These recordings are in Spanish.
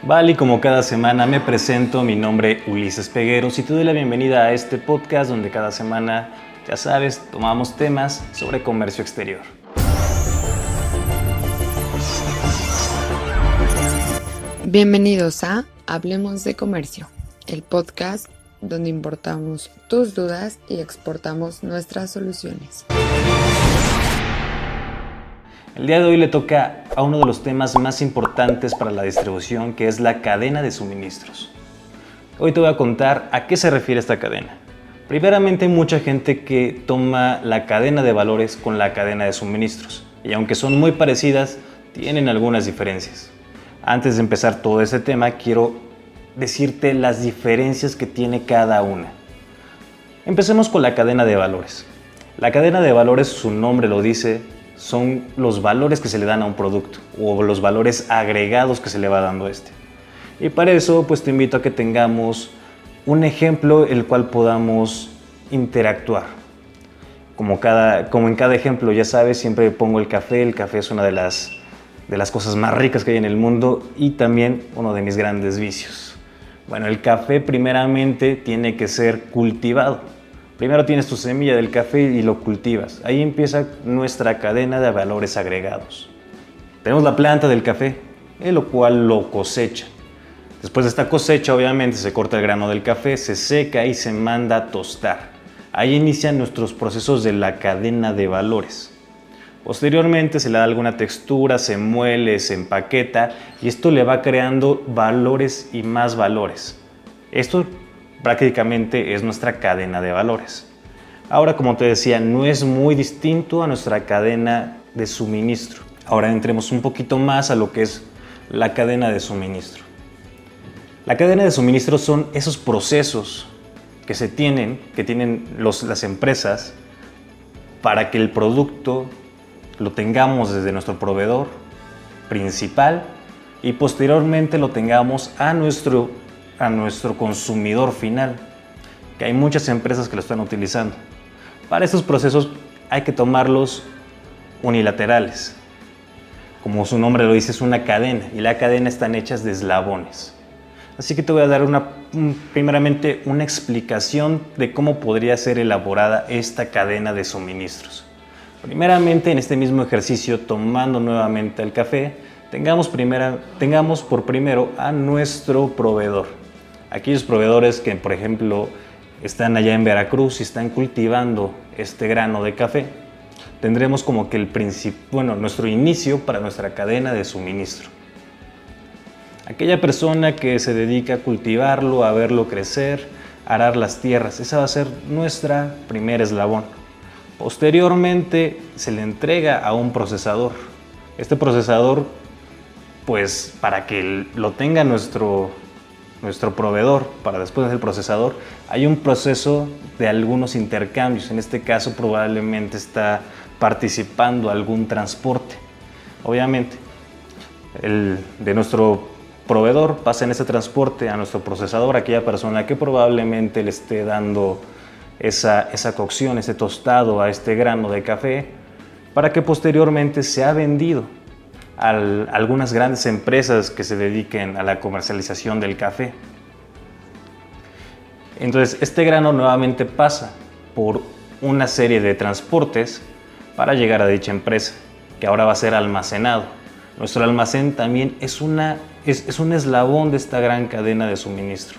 Vale, y como cada semana me presento, mi nombre es Ulises Pegueros y te doy la bienvenida a este podcast donde cada semana, ya sabes, tomamos temas sobre comercio exterior. Bienvenidos a Hablemos de Comercio, el podcast donde importamos tus dudas y exportamos nuestras soluciones. El día de hoy le toca a uno de los temas más importantes para la distribución, que es la cadena de suministros. Hoy te voy a contar a qué se refiere esta cadena. Primeramente, hay mucha gente que toma la cadena de valores con la cadena de suministros, y aunque son muy parecidas, tienen algunas diferencias. Antes de empezar todo este tema, quiero decirte las diferencias que tiene cada una. Empecemos con la cadena de valores. La cadena de valores, su nombre lo dice, son los valores que se le dan a un producto o los valores agregados que se le va dando a este. Y para eso, pues te invito a que tengamos un ejemplo el cual podamos interactuar. Como en cada ejemplo, ya sabes, siempre pongo el café. El café es una de las cosas más ricas que hay en el mundo y también uno de mis grandes vicios. Bueno, el café primeramente tiene que ser cultivado. Primero tienes tu semilla del café y lo cultivas. Ahí empieza nuestra cadena de valores agregados. Tenemos la planta del café, lo cual lo cosecha. Después de esta cosecha, obviamente, se corta el grano del café, se seca y se manda a tostar. Ahí inician nuestros procesos de la cadena de valores. Posteriormente se le da alguna textura, se muele, se empaqueta y esto le va creando valores y más valores. Esto prácticamente es nuestra cadena de valores. Ahora, como te decía, no es muy distinto a nuestra cadena de suministro. Ahora entremos un poquito más a lo que es la cadena de suministro. La cadena de suministro son esos procesos que tienen las empresas para que el producto lo tengamos desde nuestro proveedor principal y posteriormente lo tengamos a nuestro consumidor final, que hay muchas empresas que lo están utilizando. Para estos procesos hay que tomarlos unilaterales. Como su nombre lo dice, es una cadena y la cadena están hechas de eslabones. Así que te voy a dar primeramente una explicación de cómo podría ser elaborada esta cadena de suministros. Primeramente, en este mismo ejercicio, tomando nuevamente el café, tengamos por primero a nuestro proveedor. Aquellos proveedores que, por ejemplo, están allá en Veracruz y están cultivando este grano de café, tendremos como que nuestro inicio para nuestra cadena de suministro. Aquella persona que se dedica a cultivarlo, a verlo crecer, a arar las tierras, esa va a ser nuestra primer eslabón. Posteriormente se le entrega a un procesador. Este procesador, pues para que lo tenga nuestro proveedor, para después del procesador, hay un proceso de algunos intercambios. En este caso probablemente está participando algún transporte. Obviamente, de nuestro proveedor pasa en ese transporte a nuestro procesador, aquella persona que probablemente le esté dando esa cocción, ese tostado a este grano de café, para que posteriormente sea vendido a algunas grandes empresas que se dediquen a la comercialización del café. Entonces, este grano nuevamente pasa por una serie de transportes para llegar a dicha empresa, que ahora va a ser almacenado. Nuestro almacén también es un eslabón de esta gran cadena de suministro.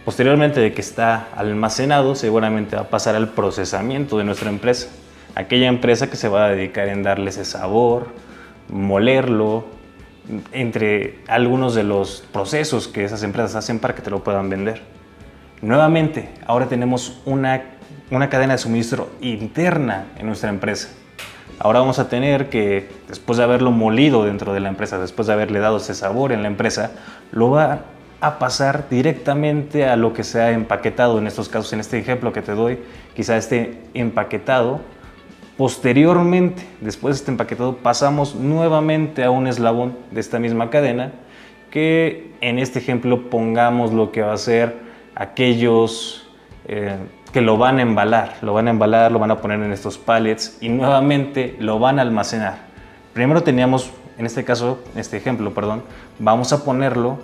Posteriormente de que está almacenado, seguramente va a pasar al procesamiento de nuestra empresa. Aquella empresa que se va a dedicar en darle ese sabor, molerlo, entre algunos de los procesos que esas empresas hacen para que te lo puedan vender. Nuevamente, ahora tenemos una cadena de suministro interna en nuestra empresa. Ahora vamos a tener que, después de haberlo molido dentro de la empresa, después de haberle dado ese sabor en la empresa, lo va a pasar directamente a lo que se ha empaquetado. En estos casos, en este ejemplo que te doy, quizá esté empaquetado. Posteriormente, después de este empaquetado, pasamos nuevamente a un eslabón de esta misma cadena, que en este ejemplo pongamos lo que va a ser aquellos que lo van a embalar, lo van a poner en estos pallets y nuevamente lo van a almacenar. Primero teníamos en este caso, este ejemplo, perdón, vamos a ponerlo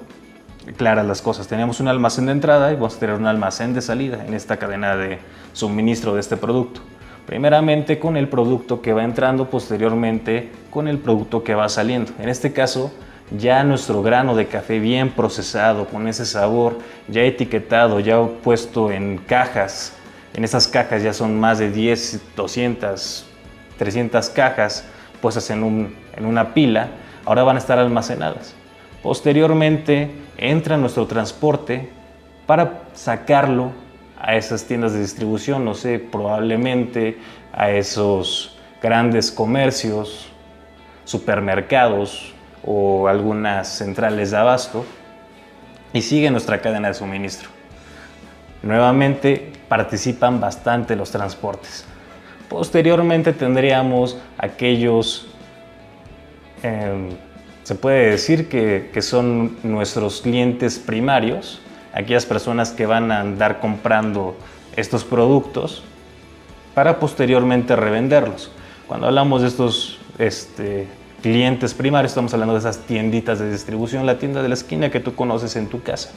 claras las cosas. Tenemos un almacén de entrada y vamos a tener un almacén de salida en esta cadena de suministro de este producto. Primeramente con el producto que va entrando, posteriormente con el producto que va saliendo. En este caso, ya nuestro grano de café bien procesado, con ese sabor, ya etiquetado, ya puesto en cajas. En esas cajas ya son más de 10, 200, 300 cajas puestas en una pila. Ahora van a estar almacenadas. Posteriormente entra nuestro transporte para sacarlo a esas tiendas de distribución, no sé, probablemente a esos grandes comercios, supermercados o algunas centrales de abasto, y sigue nuestra cadena de suministro. Nuevamente participan bastante los transportes. Posteriormente tendríamos aquellos, se puede decir que son nuestros clientes primarios, aquellas personas que van a andar comprando estos productos para posteriormente revenderlos. Cuando hablamos de estos clientes primarios, estamos hablando de esas tienditas de distribución, la tienda de la esquina que tú conoces en tu casa,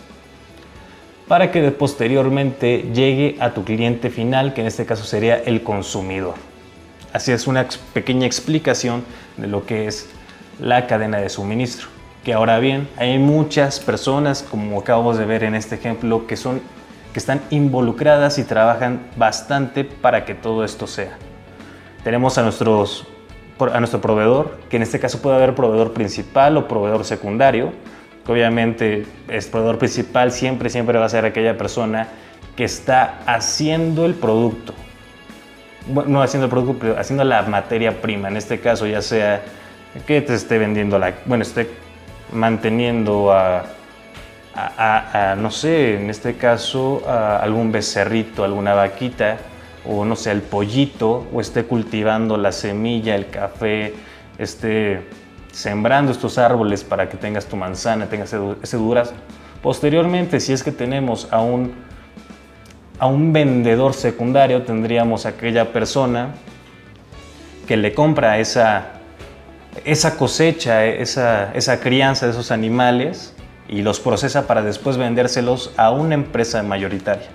para que posteriormente llegue a tu cliente final, que en este caso sería el consumidor. Así es una pequeña explicación de lo que es la cadena de suministro. Que ahora bien, hay muchas personas, como acabamos de ver en este ejemplo, que están involucradas y trabajan bastante para que todo esto sea. Tenemos a nuestro proveedor, que en este caso puede haber proveedor principal o proveedor secundario, que obviamente el proveedor principal siempre va a ser aquella persona que está haciendo el producto. Bueno, no haciendo el producto, pero haciendo la materia prima, en este caso ya sea que te esté vendiendo esté manteniendo no sé, en este caso a algún becerrito, alguna vaquita, o no sé, el pollito, o esté cultivando la semilla, el café, esté sembrando estos árboles para que tengas tu manzana, tengas ese durazno. Posteriormente, si es que tenemos a un vendedor secundario, tendríamos a aquella persona que le compra esa cosecha, esa crianza de esos animales y los procesa para después vendérselos a una empresa mayoritaria.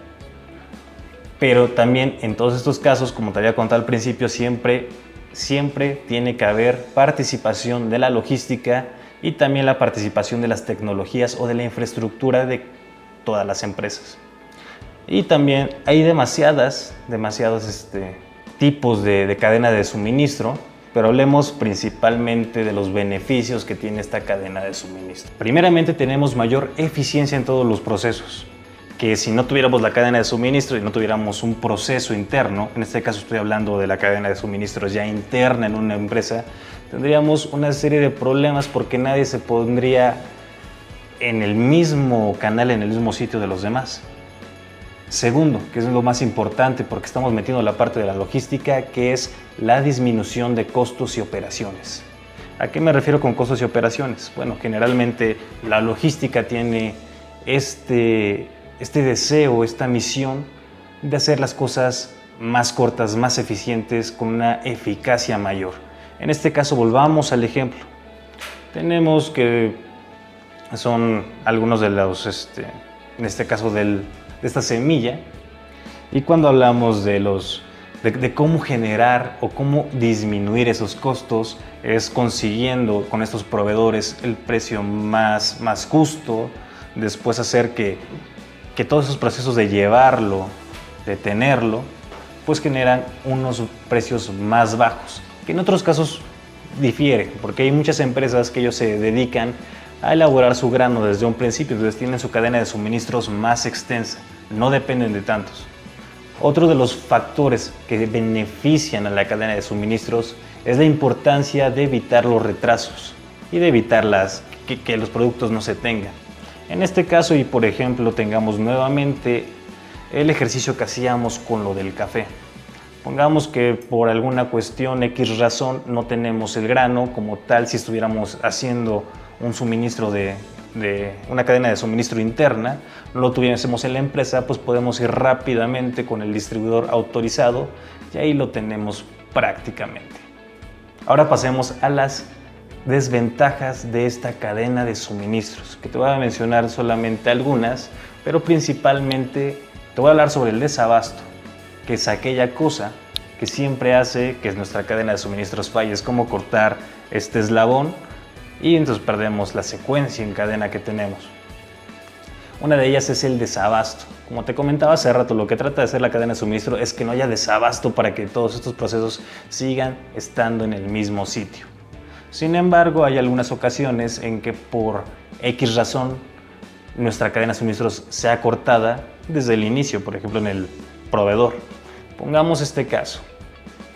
Pero también en todos estos casos, como te había contado al principio, siempre tiene que haber participación de la logística y también la participación de las tecnologías o de la infraestructura de todas las empresas. Y también hay demasiados tipos de cadena de suministro, pero hablemos principalmente de los beneficios que tiene esta cadena de suministro. Primeramente, tenemos mayor eficiencia en todos los procesos, que si no tuviéramos la cadena de suministro y no tuviéramos un proceso interno, en este caso estoy hablando de la cadena de suministros ya interna en una empresa, tendríamos una serie de problemas porque nadie se pondría en el mismo canal, en el mismo sitio de los demás. Segundo, que es lo más importante porque estamos metiendo la parte de la logística, que es la disminución de costos y operaciones. ¿A qué me refiero con costos y operaciones? Bueno, generalmente la logística tiene este deseo, esta misión de hacer las cosas más cortas, más eficientes, con una eficacia mayor. En este caso, volvamos al ejemplo. Tenemos que son algunos de los, en este caso de esta semilla, y cuando hablamos de cómo generar o cómo disminuir esos costos, es consiguiendo con estos proveedores el precio más justo, después hacer que todos esos procesos de llevarlo, de tenerlo, pues generan unos precios más bajos, que en otros casos difiere, porque hay muchas empresas que ellos se dedican a elaborar su grano desde un principio, entonces tienen su cadena de suministros más extensa, no dependen de tantos. Otro de los factores que benefician a la cadena de suministros es la importancia de evitar los retrasos y de evitar que los productos no se tengan. En este caso, y por ejemplo, tengamos nuevamente el ejercicio que hacíamos con lo del café. Pongamos que por alguna cuestión, X razón, no tenemos el grano como tal. Si estuviéramos haciendo un suministro de una cadena de suministro interna, no lo tuviésemos en la empresa, pues podemos ir rápidamente con el distribuidor autorizado y ahí lo tenemos prácticamente. Ahora pasemos a las desventajas de esta cadena de suministros, que te voy a mencionar solamente algunas, pero principalmente te voy a hablar sobre el desabasto, que es aquella cosa que siempre hace que nuestra cadena de suministros falle. Es como cortar este eslabón y entonces perdemos la secuencia en cadena que tenemos. Una de ellas es el desabasto. Como te comentaba hace rato, lo que trata de hacer la cadena de suministro es que no haya desabasto para que todos estos procesos sigan estando en el mismo sitio. Sin embargo, hay algunas ocasiones en que por X razón nuestra cadena de suministros sea cortada desde el inicio, por ejemplo en el proveedor. Pongamos este caso.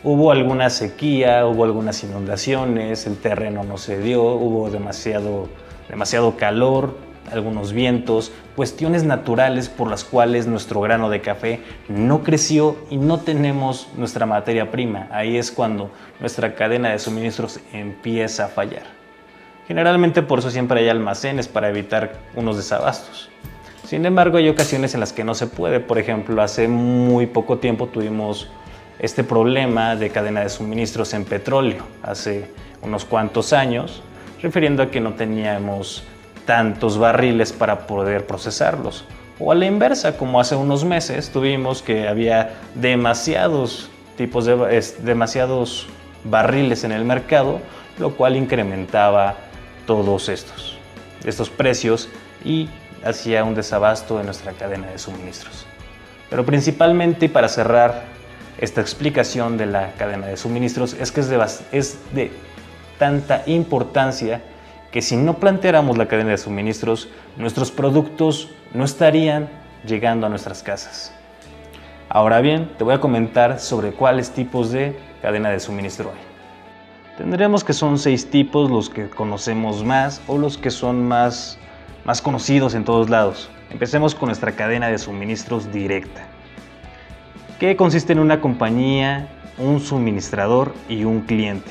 Hubo alguna sequía, hubo algunas inundaciones, el terreno no se dio, hubo demasiado calor, algunos vientos, cuestiones naturales por las cuales nuestro grano de café no creció y no tenemos nuestra materia prima. Ahí es cuando nuestra cadena de suministros empieza a fallar. Generalmente por eso siempre hay almacenes para evitar unos desabastos. Sin embargo, hay ocasiones en las que no se puede. Por ejemplo, hace muy poco tiempo tuvimos este problema de cadena de suministros en petróleo, hace unos cuantos años, refiriendo a que no teníamos tantos barriles para poder procesarlos. O a la inversa, como hace unos meses tuvimos que había demasiados barriles en el mercado, lo cual incrementaba todos estos precios y hacía un desabasto en nuestra cadena de suministros. Pero principalmente, para cerrar esta explicación de la cadena de suministros, es que es de tanta importancia que si no planteáramos la cadena de suministros, nuestros productos no estarían llegando a nuestras casas. Ahora bien, te voy a comentar sobre cuáles tipos de cadena de suministro hay. Tendremos que son 6 tipos, los que conocemos más o los que son más conocidos en todos lados. Empecemos con nuestra cadena de suministros directa, que consiste en una compañía, un suministrador y un cliente,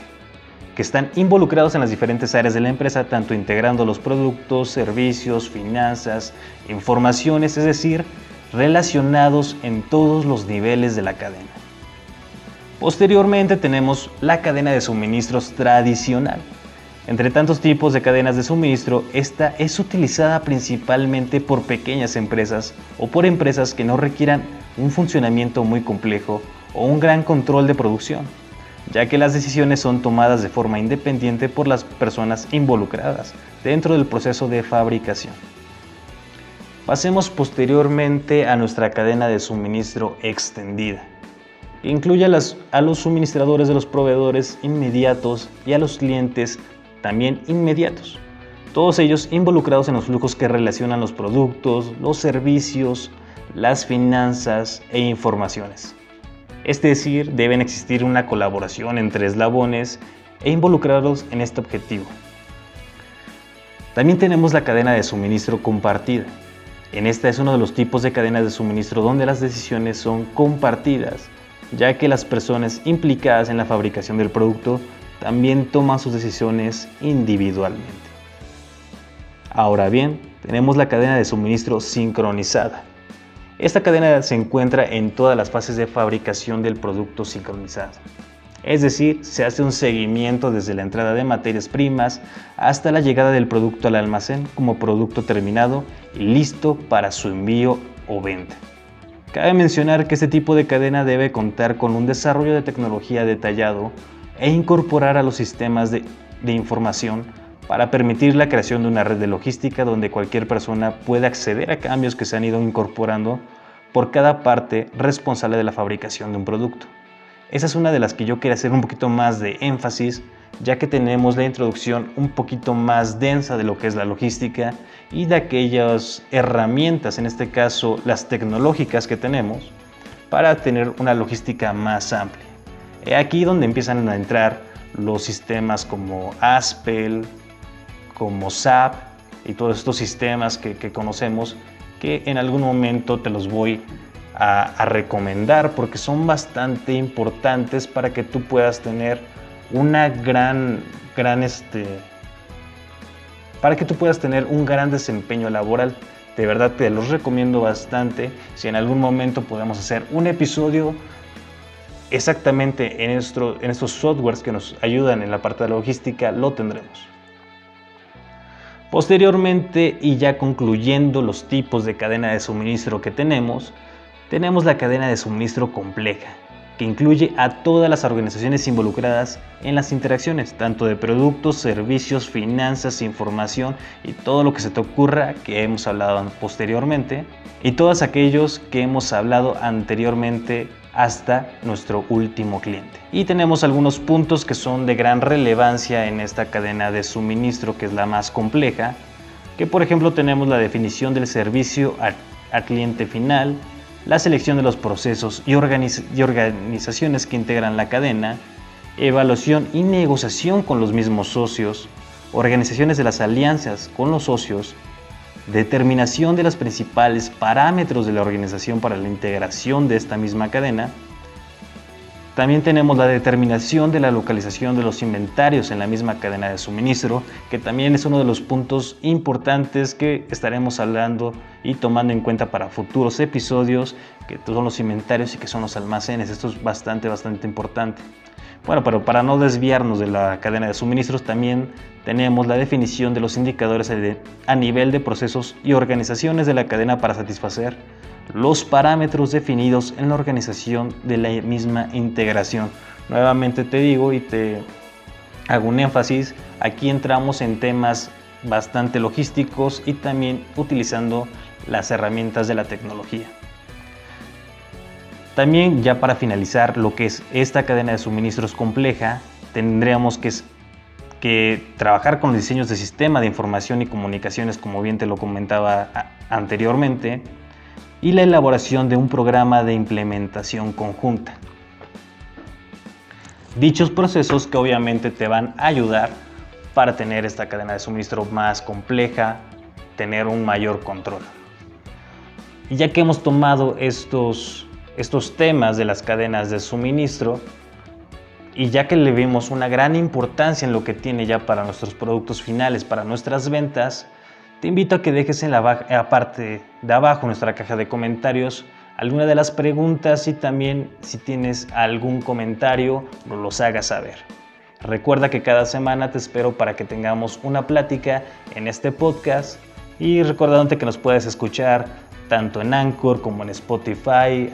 que están involucrados en las diferentes áreas de la empresa, tanto integrando los productos, servicios, finanzas, informaciones, es decir, relacionados en todos los niveles de la cadena. Posteriormente tenemos la cadena de suministros tradicional. Entre tantos tipos de cadenas de suministro, esta es utilizada principalmente por pequeñas empresas o por empresas que no requieran un funcionamiento muy complejo o un gran control de producción, ya que las decisiones son tomadas de forma independiente por las personas involucradas dentro del proceso de fabricación. Pasemos posteriormente a nuestra cadena de suministro extendida, que incluye a los suministradores de los proveedores inmediatos y a los clientes también inmediatos, todos ellos involucrados en los flujos que relacionan los productos, los servicios, las finanzas e informaciones. Es decir, deben existir una colaboración entre eslabones e involucrarlos en este objetivo. También tenemos la cadena de suministro compartida. En esta es uno de los tipos de cadenas de suministro donde las decisiones son compartidas, ya que las personas implicadas en la fabricación del producto también toman sus decisiones individualmente. Ahora bien, tenemos la cadena de suministro sincronizada. Esta cadena se encuentra en todas las fases de fabricación del producto sincronizado. Es decir, se hace un seguimiento desde la entrada de materias primas hasta la llegada del producto al almacén como producto terminado y listo para su envío o venta. Cabe mencionar que este tipo de cadena debe contar con un desarrollo de tecnología detallado e incorporar a los sistemas de información para permitir la creación de una red de logística donde cualquier persona pueda acceder a cambios que se han ido incorporando por cada parte responsable de la fabricación de un producto. Esa es una de las que yo quería hacer un poquito más de énfasis, ya que tenemos la introducción un poquito más densa de lo que es la logística y de aquellas herramientas, en este caso las tecnológicas que tenemos, para tener una logística más amplia. Aquí donde empiezan a entrar los sistemas como Aspel, como SAP y todos estos sistemas que conocemos, que en algún momento te los voy a recomendar porque son bastante importantes para que tú puedas tener para que tú puedas tener un gran desempeño laboral. De verdad te los recomiendo bastante. Si en algún momento podemos hacer un episodio exactamente en estos softwares que nos ayudan en la parte de la logística, lo tendremos. Posteriormente, y ya concluyendo los tipos de cadena de suministro que tenemos la cadena de suministro compleja, que incluye a todas las organizaciones involucradas en las interacciones, tanto de productos, servicios, finanzas, información y todo lo que se te ocurra que hemos hablado posteriormente, y todos aquellos que hemos hablado anteriormente hasta nuestro último cliente. Y tenemos algunos puntos que son de gran relevancia en esta cadena de suministro, que es la más compleja, que por ejemplo tenemos la definición del servicio al cliente final, la selección de los procesos y organizaciones que integran la cadena, evaluación y negociación con los mismos socios, organizaciones de las alianzas con los socios, determinación de los principales parámetros de la organización para la integración de esta misma cadena. También tenemos la determinación de la localización de los inventarios en la misma cadena de suministro, que también es uno de los puntos importantes que estaremos hablando y tomando en cuenta para futuros episodios, que son los inventarios y que son los almacenes. Esto es bastante importante. Bueno, pero para no desviarnos de la cadena de suministros, también tenemos la definición de los indicadores a nivel de procesos y organizaciones de la cadena para satisfacer los parámetros definidos en la organización de la misma integración. Nuevamente te digo y te hago un énfasis, aquí entramos en temas bastante logísticos y también utilizando las herramientas de la tecnología. También, ya para finalizar lo que es esta cadena de suministros compleja, tendríamos que trabajar con los diseños de sistema de información y comunicaciones, como bien te lo comentaba anteriormente, y la elaboración de un programa de implementación conjunta. Dichos procesos que obviamente te van a ayudar para tener esta cadena de suministro más compleja, tener un mayor control. Y ya que hemos tomado estos temas de las cadenas de suministro, y ya que le vimos una gran importancia en lo que tiene ya para nuestros productos finales, para nuestras ventas, te invito a que dejes en la parte de abajo, en nuestra caja de comentarios, alguna de las preguntas, y también si tienes algún comentario, nos los hagas saber. Recuerda que cada semana te espero para que tengamos una plática en este podcast, y recordándote que nos puedes escuchar tanto en Anchor como en Spotify,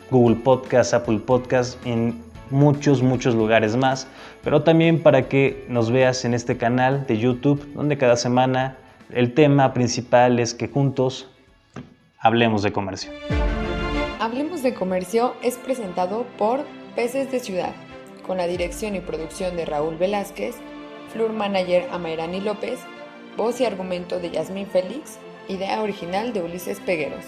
Google Podcast, Apple Podcast, en muchos lugares más, pero también para que nos veas en este canal de YouTube, donde cada semana el tema principal es que juntos hablemos de comercio. Hablemos de Comercio es presentado por Peces de Ciudad, con la dirección y producción de Raúl Velázquez, Floor Manager Amairani López, voz y argumento de Yasmín Félix, idea original de Ulises Pegueros.